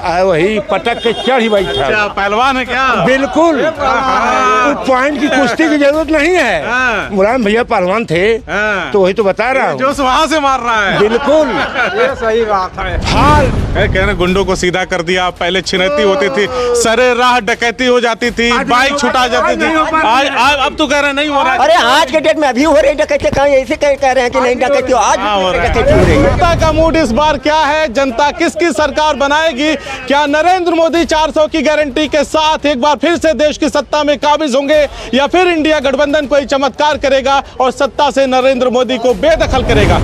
वही पटक के चढ़ ही बैठा। अच्छा, पहलवान है क्या? बिल्कुल, पॉइंट की कुश्ती की जरूरत नहीं है। मुलायम भैया पहलवान थे तो वही तो बता रहा हूँ। जोश वहाँ से मार रहा है। बिल्कुल, ये सही बात है। हाल कहना गुंडों को सीधा कर दिया। पहले छिनैती होती थी, सरे राह डकैती हो जाती थी, बाइक छुटा जाती थी। आज अब तो कह रहे नहीं हो रहा है। अरे आज के डेट में अभी हो रही डकैती, कहाँ ऐसे कह रहे हैं कि नहीं डकैती हो, आज हो रहा है। डकैती हो रही है। जनता का मूड इस बार क्या है? जनता किसकी सरकार बनाएगी? क्या नरेंद्र मोदी 400 की गारंटी के साथ एक बार फिर से देश की सत्ता में काबिज होंगे, या फिर इंडिया गठबंधन कोई चमत्कार करेगा और सत्ता से नरेंद्र मोदी को बेदखल करेगा?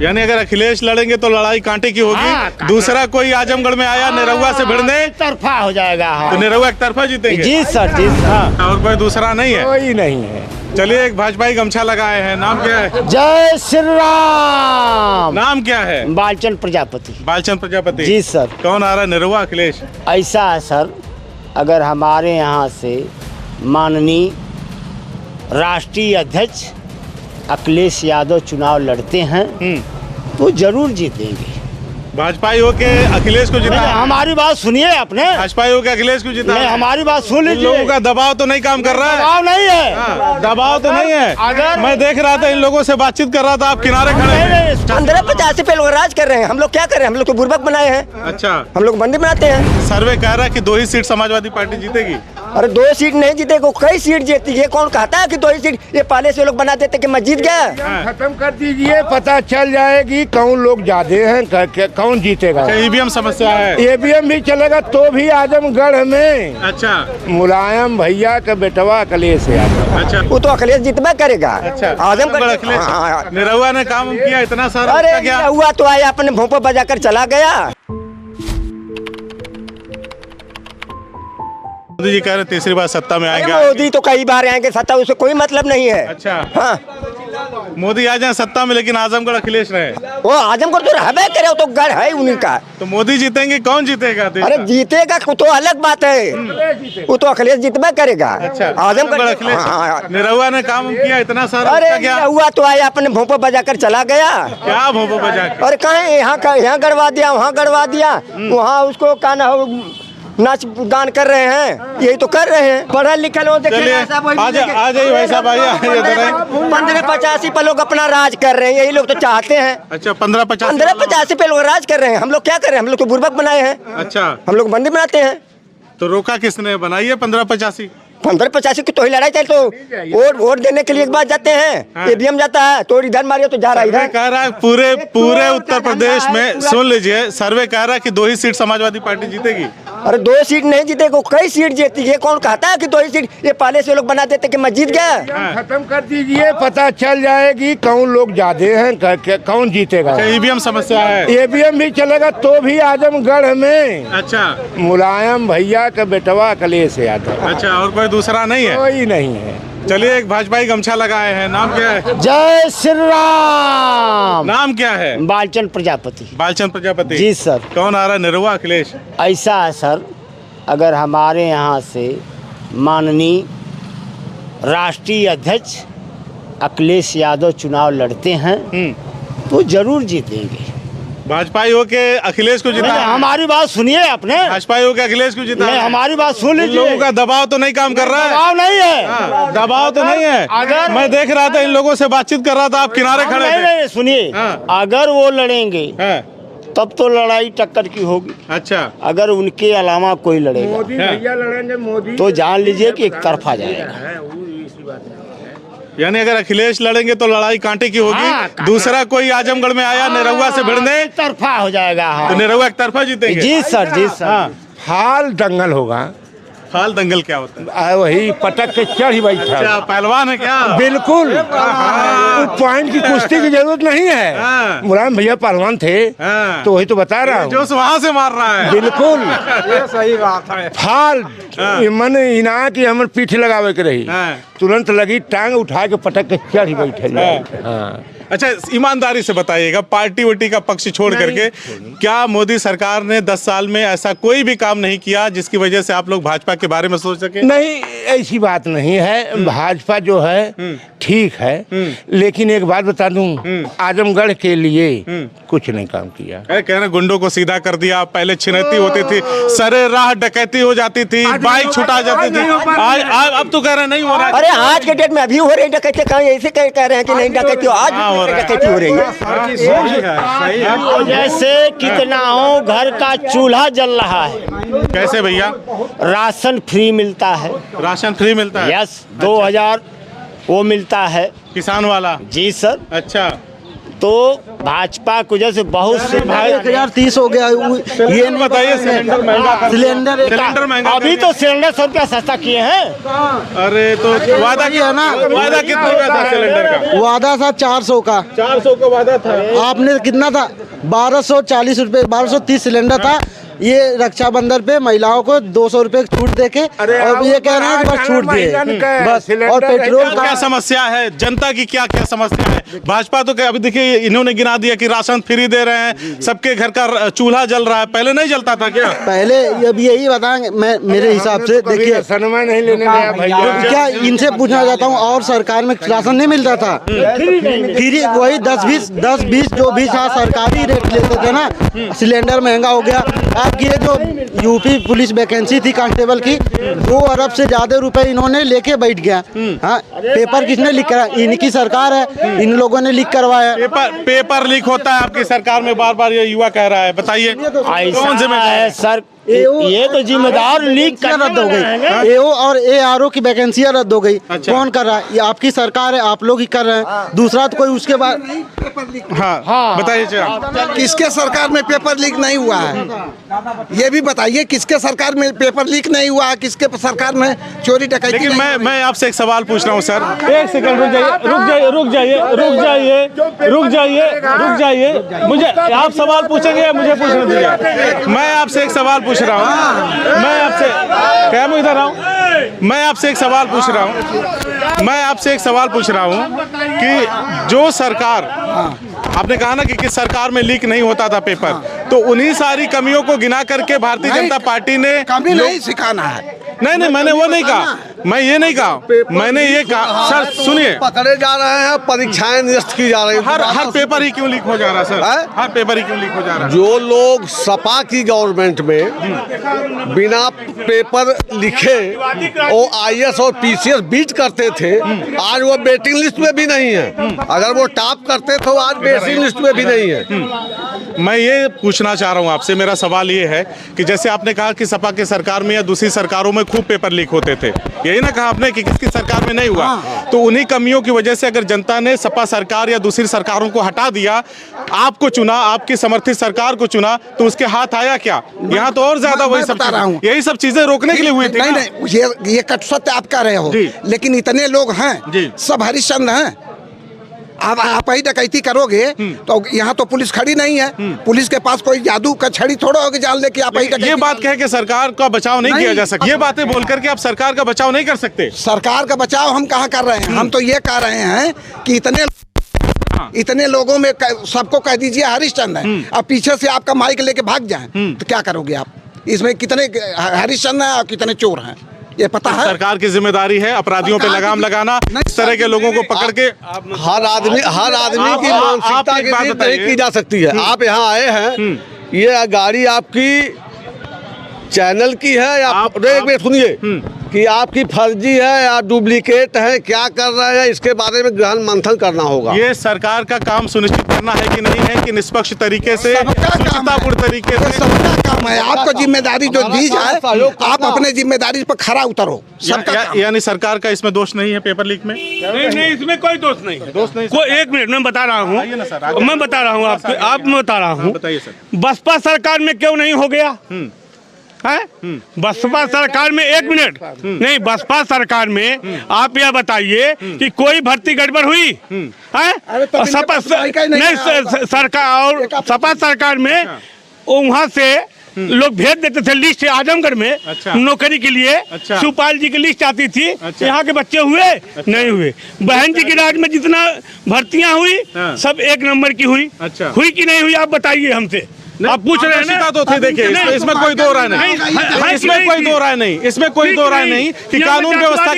यानी अगर अखिलेश लड़ेंगे तो लड़ाई कांटे की होगी। दूसरा कोई आजमगढ़ में आया निरहुआ से भिड़ने, तरफा हो जाएगा। तो निरहुआ एक तरफा जीतेंगे। जी सर, जी सर, और कोई दूसरा नहीं है? कोई नहीं है। चलिए, एक भाजपाई गमछा लगाए हैं, नाम क्या है? जय श्री राम। नाम क्या है? बालचंद प्रजापति। बालचंद प्रजापति। जी सर। कौन आ रहा है, निरहुआ अखिलेश? ऐसा है सर, अगर हमारे यहाँ से माननीय राष्ट्रीय अध्यक्ष अखिलेश यादव चुनाव लड़ते हैं तो जरूर जीतेंगे। भाजपाई हो के अखिलेश को जिता? हमारी बात सुनिए आपने। भाजपाई हो के अखिलेश को जिता? हमारी बात सुन इन लोगों का दबाव तो नहीं काम कर रहा है? दबाव नहीं है, दबाव तो नहीं है। अगर मैं देख रहा था, इन लोगों से बातचीत कर रहा था, आप किनारे खड़े हैं। 15-50 पे लोग राज कर रहे हैं, हम लोग क्या कर रहे हैं? हम लोग तो बुर्बक बनाए हैं, अच्छा, हम लोग बंदी बनाते हैं। सर्वे कह रहा है कि 2 ही सीट समाजवादी पार्टी जीतेगी। अरे 2 सीट नहीं जीतेगा, कई सीट जीती है। कौन कहता है कि 2 ही सीट? ये पहले से लोग बना देते कि मैं जीत गया। खत्म कर दीजिए, पता चल जाएगी कौन लोग ज्यादा हैं, कौन जीतेगा। ईवीएम समस्या है। ईवीएम भी चलेगा तो भी आजमगढ़ में अच्छा, मुलायम भैया का बेटवा अखिलेश यादव। अच्छा, वो तो अखिलेश जितबा करेगा। अच्छा, आजमगढ़ अखिलेश। हाँ। निरहुआ ने काम किया इतना सारा, अरे उसका क्या? हुआ तो आया, अपने भोंपा बजाकर चला गया। मोदी जी कह रहे तीसरी बार सत्ता में आएंगे। मोदी तो कई बार आएंगे, सत्ता उससे कोई मतलब नहीं है। अच्छा, हाँ, मोदी आ जाए सत्ता में, लेकिन आजमगढ़ अखिलेश रहे। वो आजमगढ़ तो रहबे करे, वो तो गढ़ है उन्हीं का। तो मोदी जीतेंगे, कौन जीतेगा? अरे जीतेगा तो अलग बात है, वो तो अखिलेश जितबा करेगा। अच्छा, आजमगढ़ अखिलेश। हाँ। निरहुआ ने काम किया इतना सारा, अरे उसका क्या? हुआ तो आया, अपने भोंपा बजाकर चला गया। क्या भोंपो बजा के? और कहाँ यहाँ गड़वा दिया, वहाँ गड़वा दिया, वहाँ उसको क्या ना हो नाच गान कर रहे हैं, यही तो कर रहे हैं। पढ़ा लिखा लोग चलिए, आ जाइए भाई साहब, आइए। 15-85 पे लोग अपना राज कर रहे हैं, यही लोग तो चाहते हैं। अच्छा, 15-50 15-85 पे लोग राज कर रहे हैं, हम लोग क्या कर रहे हैं? हम लोग तो बुर्बक बनाए हैं, अच्छा, हम लोग बंदी बनाते हैं। तो रोका किसने? बनाइए 15-85। 15-85 की तो ही लड़ाई चल, तो वोट देने के लिए एक बार जाते हैं, ईवीएम जाता है तो इधर मारियो तो जा रहा है सर्वे इधर। कह रहा है पूरे उत्तर प्रदेश में, सुन लीजिए, सर्वे कह रहा है कि 2 ही सीट समाजवादी पार्टी जीतेगी। अरे 2 सीट नहीं जीतेगा, कई सीट जीती है। कौन कहता है कि 2 ही सीट? ये पहले से लोग बना देते कि मैं जीत गया। खत्म कर दीजिए, पता चल जाएगी कौन लोग ज्यादा हैं, कौन जीतेगा। ईवीएम समस्या है। ईवीएम भी चलेगा तो भी आजमगढ़ में अच्छा, मुलायम भैया का बेटवा अखिलेश यादव। अच्छा, और कोई दूसरा नहीं है? कोई नहीं है। चलिए, एक भाजपाई गमछा लगाए हैं, नाम क्या है? जय श्री राम। नाम क्या है? बालचंद प्रजापति। बालचंद प्रजापति। जी सर। कौन आ रहा है, निरहुआ अखिलेश? ऐसा है सर, अगर हमारे यहाँ से माननीय राष्ट्रीय अध्यक्ष अखिलेश यादव चुनाव लड़ते हैं तो जरूर जीतेंगे। भाजपाई हो के अखिलेश को जिता? हमारी बात सुनिए आपने। भाजपाई हो के अखिलेश को जिता? हमारी बात सुन इन लोगों का दबाव तो नहीं काम कर रहा है? दबाव नहीं है, दबाव तो नहीं है। अगर मैं देख रहा था, इन लोगों से बातचीत कर रहा था, आप किनारे खड़े थे। नहीं, सुनिए, अगर वो लड़ेंगे तब तो लड़ाई टक्कर की होगी। अच्छा, अगर उनके अलावा कोई लड़ेगा मोदी भैया लड़ेंगे, मोदी तो जान लीजिए कि एक तरफा जाएगा। यानी अगर अखिलेश लड़ेंगे तो लड़ाई कांटे की होगी। दूसरा कोई आजमगढ़ में आया निरहुआ से भिड़ने, तरफा हो जाएगा। तो निरहुआ एक तरफा जीतेंगे। जी सर, जी सर। हाल दंगल होगा। हाल दंगल क्या होता है? वही पटक के चढ़ ही बैठा। अच्छा, पहलवान है क्या? बिल्कुल, पॉइंट की कुश्ती की जरूरत नहीं है। मुलायम भैया पहलवान थे तो वही तो बता रहा हूँ। जोश वहाँ से मार रहा है। बिल्कुल, ये सही बात है। हाल मन इना की हमर पीठ लगावे के रही, तुरंत लगी टांग उठा के पटक के चढ़ ही बैठे। अच्छा, ईमानदारी से बताइएगा, पार्टी वोटी का पक्ष छोड़ करके, क्या मोदी सरकार ने 10 साल में ऐसा कोई भी काम नहीं किया जिसकी वजह से आप लोग भाजपा के बारे में सोच सके? नहीं, ऐसी बात नहीं है। भाजपा जो है ठीक है, लेकिन एक बात बता दूं, आजमगढ़ के लिए कुछ नहीं काम किया। कहना गुंडों को सीधा कर दिया, पहले छिनैती होती थी, सरे राह डकैती हो जाती थी, बाइक छुटा जाती थी, आज अब तो कह रहे नहीं हो रहा। अरे आज के डेट में अभी हो रही डकैती, कहीं ऐसे कह रहे हैं कि नहीं डकैती हो, आज डकैती हो रही है। जैसे कितनाओं घर का चूल्हा जल रहा है। कैसे भैया? राशन फ्री मिलता है। राशन फ्री मिलता है? यस, 2000 वो मिलता है किसान वाला। जी सर। अच्छा, तो भाजपा की वजह से बहुत से भाई 1030 हो गया। ये बताइए, सिलेंडर महंगा, सिलेंडर महंगा, अभी तो सिलेंडर 100 रुपया सस्ता किए हैं। अरे तो वादा किया ना, वादा कितना का था सिलेंडर का? वादा था 400 का, 400 का वादा था। आपने कितना था? 1240 रुपए, 1230 सिलेंडर था। ये रक्षाबंधन पे महिलाओं को 200 रुपए छूट देके, और ये कह रहे हैं कि बस छूट दिए बस। और पेट्रोल का क्या समस्या है, जनता की क्या क्या समस्या है? भाजपा तो अभी देखिए इन्होंने गिना दिया कि राशन फ्री दे रहे हैं, सबके घर का चूल्हा जल रहा है, पहले नहीं जलता था क्या? पहले अब यही बताएंगे, मैं मेरे हिसाब से देखिए नहीं लेने दिया भैया। क्या इनसे पूछना चाहता हूँ, और सरकार में राशन नहीं मिलता था? फ्री वही 10-20 जो भी था सरकारी रेट लेते थे ना। सिलेंडर महंगा हो गया। आपकी ये जो यूपी पुलिस वैकेंसी थी कांस्टेबल की, 2 अरब से ज्यादा रुपए इन्होंने लेके बैठ गया। हाँ, पेपर किसने लीक करा? इनकी सरकार है, इन लोगों ने लीक करवाया। पेपर लीक होता है आपकी सरकार में, बार बार ये युवा कह रहा है, बताइए कौन जिम्मेदार है? सर ये तो जिम्मेदार लीक रद्द हो गई। एओ और एआरओ की वैकेंसियां रद्द हो गई। अच्छा। कौन कर रहा है? ये आपकी सरकार है, आप लोग ही कर रहे हैं। दूसरा तो कोई उसके बाद हाँ, बताइए। किसके सरकार में पेपर लीक नहीं हुआ है? ये भी बताइए, किसके सरकार में पेपर लीक नहीं हुआ है, किसके सरकार में चोरी डकैती? लेकिन मैं आपसे एक सवाल पूछ रहा हूँ सर। एक सेकंड रुक जाइए। मुझे आप सवाल पूछेंगे या मुझे पूछने दीजिए? मैं आपसे एक सवाल पूछ रहा हूँ। मैं आपसे क्या मैं इधर आऊँ? मैं आपसे एक सवाल पूछ रहा हूँ कि जो सरकार, आपने कहा ना कि किस सरकार में लीक नहीं होता था पेपर, तो उन्हीं सारी कमियों को गिना करके भारतीय जनता पार्टी ने कभी नहीं सिखाना है। नहीं, मैंने वो नहीं कहा, मैं ये नहीं कहा, मैंने ये कहा सर सुनिए, पकड़े जा रहे हैं, परीक्षाएं निरस्त की जा रही हैं। हर पेपर ही क्यों लीक हो जा रहा है सर? हर पेपर ही क्यों लीक हो जा रहा है? जो लोग सपा की गवर्नमेंट में बिना पेपर लिखे वो IAS और PCS बीट करते थे, आज वो वेटिंग लिस्ट में भी नहीं है। अगर वो टॉप करते तो आज वेटिंग लिस्ट में भी नहीं है। मैं ये पूछना चाह रहा हूँ आपसे, मेरा सवाल ये है कि जैसे आपने कहा कि सपा की सरकार में या दूसरी सरकारों में खूब पेपर लीक होते थे, यही ना कहा आपने कि किसकी सरकार में नहीं हुआ? तो उन्हीं कमियों की वजह से अगर जनता ने सपा सरकार या दूसरी सरकारों को हटा दिया, आपको चुना, आपकी समर्थित सरकार को चुना, तो उसके हाथ आया क्या? यहाँ तो और ज्यादा वही सब, यही सब चीजें रोकने के लिए हुई थी। नहीं, ये कट सत्य आप कह रहे हो, लेकिन इतने लोग हैं, सब हरिश्चंद्र हैं। आप ही डकैती करोगे तो यहाँ तो पुलिस खड़ी नहीं है। पुलिस के पास कोई जादू का छड़ी थोड़ा होगी जान ले कि आप ही डकैती। ये बात कह के सरकार का बचाव नहीं किया जा सकता। ये बातें बोल करके आप सरकार का बचाव नहीं कर सकते। सरकार का बचाव हम कहाँ कर रहे हैं? हम तो ये कह रहे हैं कि इतने लोगों में सबको कह दीजिए हरिश्चंद्र है, अब पीछे से आपका माइक लेके भाग जाए तो क्या करोगे आप? इसमें कितने हरिश्चंद्र हैं और कितने चोर हैं ये पता है? सरकार की जिम्मेदारी है अपराधियों पे लगाम लगाना, इस तरह के लोगों को पकड़ के। हर आदमी की मानसिकता की बात नहीं की जा सकती है। आप यहाँ आए हैं, ये गाड़ी आपकी चैनल की है या एक मिनट सुनिए कि आपकी फर्जी है या डुप्लीकेट है, क्या कर रहे हैं, इसके बारे में गहन मंथन करना होगा। ये सरकार का काम सुनिश्चित करना है कि नहीं है कि निष्पक्ष तरीके से, सुचितापूर्ण तरीके से सबका काम है। आपको जिम्मेदारी जो दी जाए, आप अपने जिम्मेदारी पर खरा उतरो। यानी सरकार का इसमें दोष नहीं है पेपर लीक में? नहीं, इसमें कोई दोष नहीं है। कोई एक मिनट मैं बता रहा हूँ, मैं बता रहा हूँ। बताइए सर, बसपा सरकार में क्यों नहीं हो गया है? बसपा सरकार में एक मिनट नहीं, बसपा सरकार में आप यह बताइए कि कोई भर्ती गड़बड़ हुई है? सपा नहीं सरकार और सपा सरकार में वहाँ से लोग भेज देते थे लिस्ट आजमगढ़ में। अच्छा। नौकरी के लिए। अच्छा। सुपाल जी की लिस्ट आती थी। अच्छा। यहाँ के बच्चे हुए नहीं हुए। बहन जी के राज में जितना भर्तियां हुई सब 1 नंबर की हुई। अच्छा। हुई कि नहीं हुई आप बताइए हमसे। आप पूछ रहे हैं ना, तो थे, देखिए इसमें कोई दो राय नहीं, इसमें कोई दो राय नहीं, इसमें कोई दो राय नहीं कि कानून व्यवस्था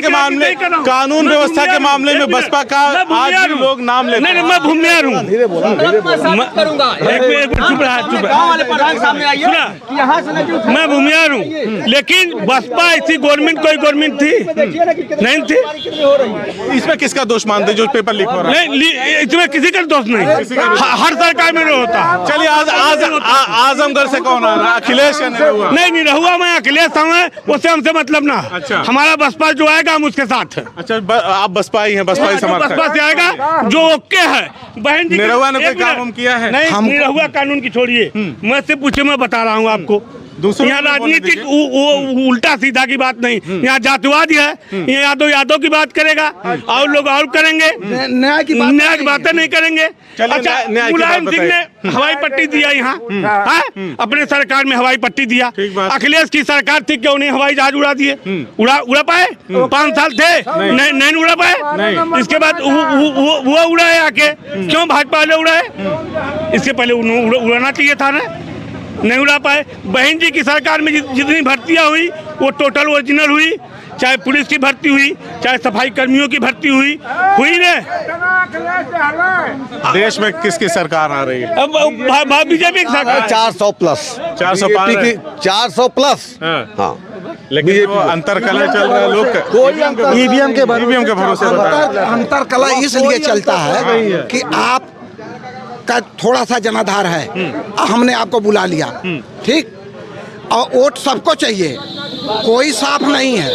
के मामले में बसपा का आज भी लोग नाम लेते हैं। नहीं, मैं भूमियार हूँ, मैं भूमियार हूँ, लेकिन बसपा ऐसी गवर्नमेंट कोई गवर्नमेंट थी नहीं थी। इसमें किसका दोष मानते जो पेपर लीक हो रहा है? नहीं, इसमें किसी का दोष नहीं, हर सरकार में नहीं होता। चलिए आज आजमगढ़ से कौन आ रहा है? अखिलेश या निरहुआ? नहीं, निरहुआ मैं अखिलेश हूँ, उससे हमसे मतलब ना। अच्छा। हमारा बसपा जो आएगा हम उसके साथ। अच्छा, आप बसपा ही हैं, बसपा ही समर्थक? बसपा से आएगा जो ओके है। बहन जी, निरहुआ ने कोई काम किया है? नहीं, निरहुआ कानून की छोड़िए, मैं से पूछे, मैं बता रहा हूँ आपको। यहाँ राजनीतिक उल्टा सीधा की बात नहीं, यहाँ जातिवाद है, यहाँ यादव की बात करेगा और लोग और करेंगे, न्याय की बातें नहीं करेंगे। अच्छा, मुलायम सिंह ने हवाई पट्टी दिया यहाँ, अपने सरकार में हवाई पट्टी दिया। अखिलेश की सरकार थी, क्यों नहीं हवाई जहाज उड़ा दिए? उड़ा पाए? 5 साल थे, नहीं उड़ा पाए। इसके बाद वो उड़ाए आके, क्यों भाजपा वाले उड़ाए? इससे पहले उड़ाना चाहिए था ना, नहीं उड़ा पाए। बहन जी की सरकार में जितनी भर्तियां हुई वो टोटल ओरिजिनल हुई, चाहे पुलिस की भर्ती हुई, चाहे सफाई कर्मियों की भर्ती हुई ना। देश में किसकी सरकार आ रही है? अब बीजेपी की सरकार 400 प्लस 400 प्लस। हाँ, लेकिन वो अंतरकलह चल रहा है, लोग ईवीएम के भरोसे अंतरकलह इसलिए चलता है कि आप का थोड़ा सा जनाधार है, हमने आपको बुला लिया, ठीक, और वोट सबको चाहिए, कोई साफ नहीं है,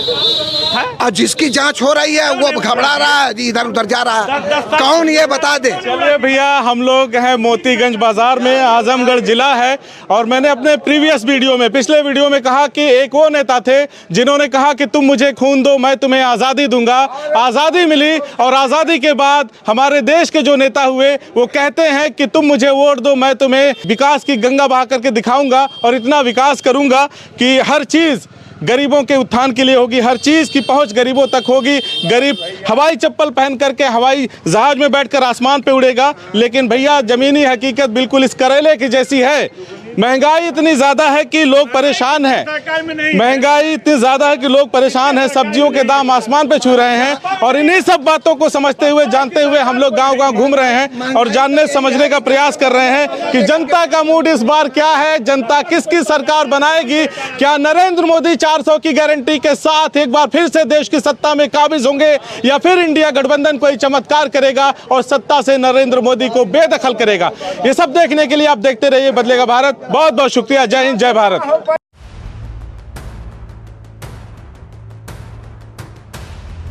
और जिसकी जांच हो रही है वो घबरा रहा है, इधर उधर जा रहा है, कौन ये बता दे। चलिए भैया, हम लोग हैं मोतीगंज बाजार में, आजमगढ़ जिला है, और मैंने अपने पिछले वीडियो में कहा कि एक वो नेता थे जिन्होंने कहा कि तुम मुझे खून दो, मैं तुम्हें आज़ादी दूंगा। आज़ादी मिली, और आज़ादी के बाद हमारे देश के जो नेता हुए वो कहते हैं कि तुम मुझे वोट दो, मैं तुम्हें विकास की गंगा बहा करके दिखाऊंगा, और इतना विकास करूंगा कि हर चीज़ गरीबों के उत्थान के लिए होगी, हर चीज़ की पहुंच गरीबों तक होगी। गरीब हवाई चप्पल पहन करके हवाई जहाज में बैठकर आसमान पे उड़ेगा। लेकिन भैया, ज़मीनी हकीकत बिल्कुल इस करेले की जैसी है। महंगाई इतनी ज़्यादा है कि लोग परेशान हैं, महंगाई इतनी ज़्यादा है कि लोग परेशान हैं, सब्जियों के दाम आसमान पे छू रहे हैं। और इन्हीं सब बातों को समझते हुए, जानते हुए हम लोग गांव-गांव घूम रहे हैं और जानने समझने का प्रयास कर रहे हैं कि जनता का मूड इस बार क्या है, जनता किसकी सरकार बनाएगी। क्या नरेंद्र मोदी 400 की गारंटी के साथ एक बार फिर से देश की सत्ता में काबिज होंगे, या फिर इंडिया गठबंधन कोई चमत्कार करेगा और सत्ता से नरेंद्र मोदी को बेदखल करेगा। ये सब देखने के लिए आप देखते रहिए बदलेगा भारत। बहुत बहुत शुक्रिया। जय हिंद, जय भारत।